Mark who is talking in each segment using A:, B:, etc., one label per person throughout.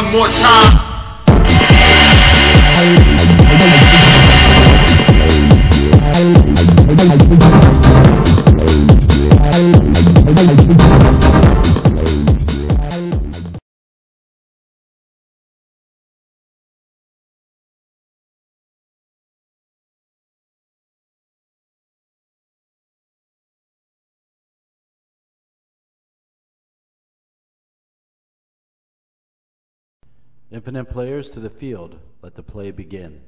A: one more time.
B: Infinite players to the field. Let the play begin.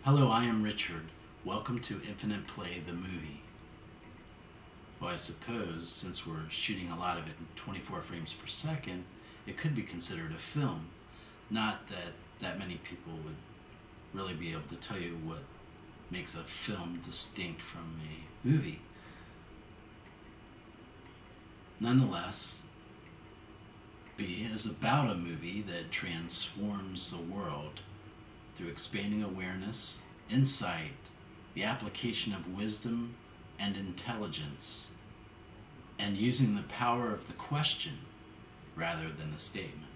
B: Hello, I am Richard. Welcome to Infinite Play, the movie. Well, I suppose, since we're shooting a lot of it in 24 frames per second, it could be considered a film. Not that many people would really be able to tell you what makes a film distinct from a movie. Nonetheless, it is about a movie that transforms the world through expanding awareness, insight, the application of wisdom and intelligence, and using the power of the question rather than the statement.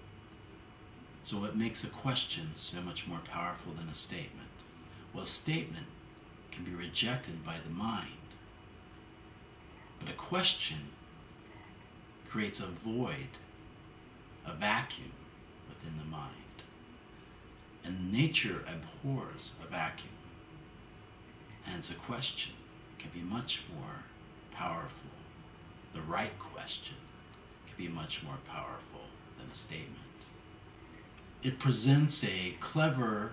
B: So what makes a question so much more powerful than a statement? Well, a statement can be rejected by the mind, but a question creates a void, a vacuum within the mind. And nature abhors a vacuum. Hence, a question can be much more powerful. The right question can be much more powerful than a statement. It presents a clever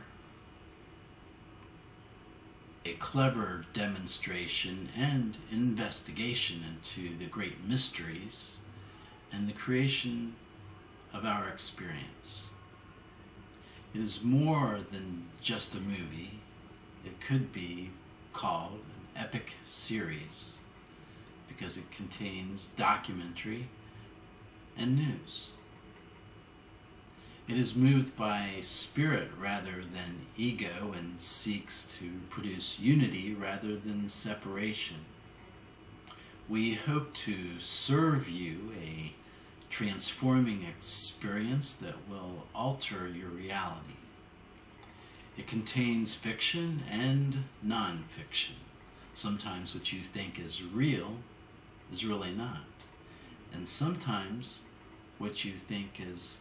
B: demonstration and investigation into the great mysteries and the creation of our experience. It is more than just a movie. It could be called an epic series because it contains documentary and news. It is moved by spirit rather than ego and seeks to produce unity rather than separation. We hope to serve you a transforming experience that will alter your reality. It contains fiction and non-fiction. Sometimes what you think is real is really not. And sometimes what you think is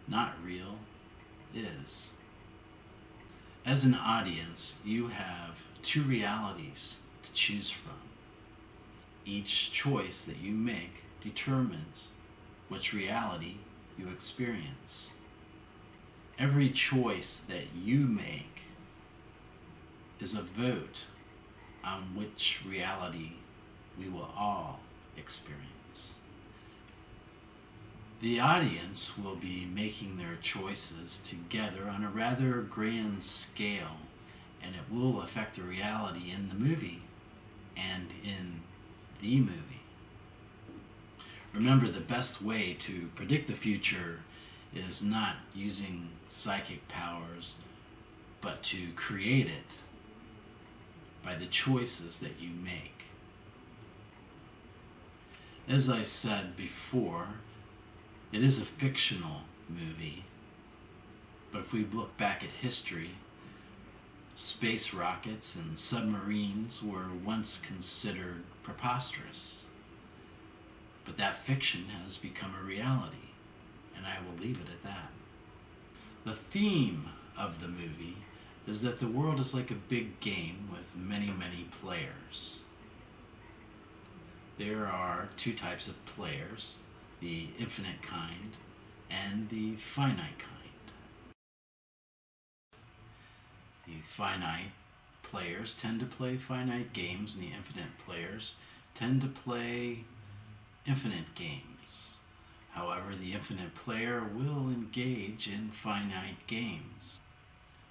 B: not real is. As an audience, you have two realities to choose from. Each choice that you make determines which reality you experience. Every choice that you make is a vote on which reality we will all experience. The audience will be making their choices together on a rather grand scale, and it will affect the reality in the movie and in the movie. Remember, the best way to predict the future is not using psychic powers, but to create it by the choices that you make. As I said before, it is a fictional movie, but if we look back at history, space rockets and submarines were once considered preposterous. But that fiction has become a reality, and I will leave it at that. The theme of the movie is that the world is like a big game with many, many players. There are two types of players, the infinite kind and the finite kind. The finite players tend to play finite games, and the infinite players tend to play infinite games. However, the infinite player will engage in finite games.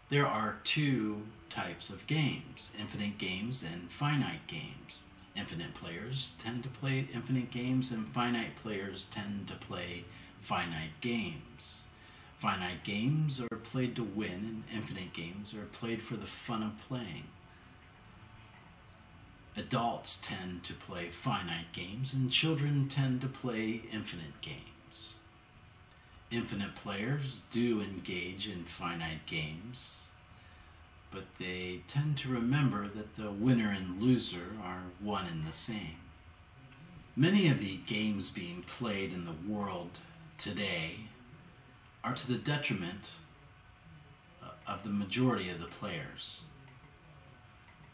B: There are two types of games, infinite games and finite games. Infinite players tend to play infinite games, and finite players tend to play finite games. Finite games are played to win, and infinite games are played for the fun of playing. Adults tend to play finite games, and children tend to play infinite games. Infinite players do engage in finite games, but they tend to remember that the winner and loser are one and the same. Many of the games being played in the world today are to the detriment of the majority of the players.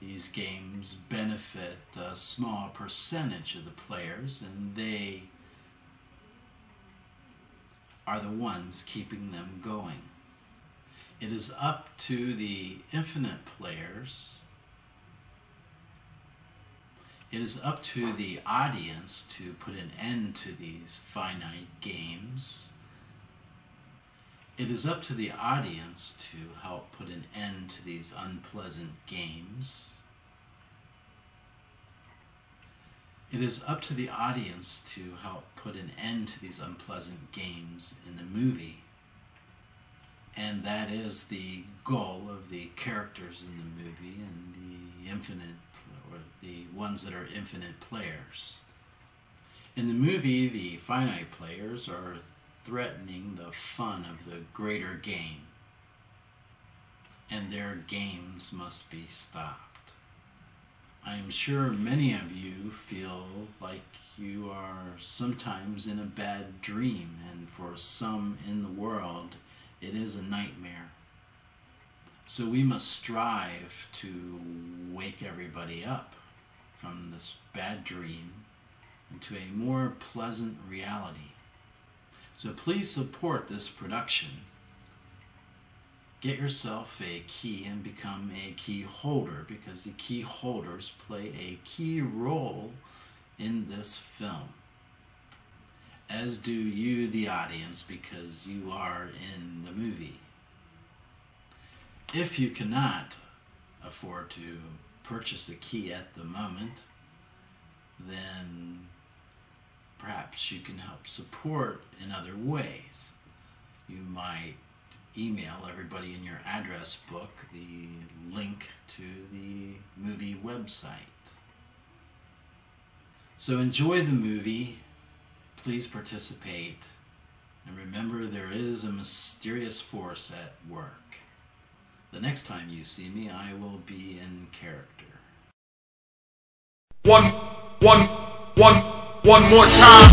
B: These games benefit a small percentage of the players, and they are the ones keeping them going. It is up to the infinite players, it is up to the audience to put an end to these finite games. It is up to the audience to help put an end to these unpleasant games. It is up to the audience to help put an end to these unpleasant games in the movie. And that is the goal of the characters in the movie and the infinite, or the ones that are infinite players. In the movie, the finite players are threatening the fun of the greater game, and their games must be stopped. I am sure many of you feel like you are sometimes in a bad dream, and for some in the world, it is a nightmare. So we must strive to wake everybody up from this bad dream into a more pleasant reality. So please support this production. Get yourself a key and become a key holder, because the key holders play a key role in this film, as do you, the audience, because you are in the movie. If you cannot afford to purchase a key at the moment, then perhaps you can help support in other ways. You might email everybody in your address book the link to the movie website. So enjoy the movie, please participate, and remember there is a mysterious force at work. The next time you see me, I will be in character.
A: One more time.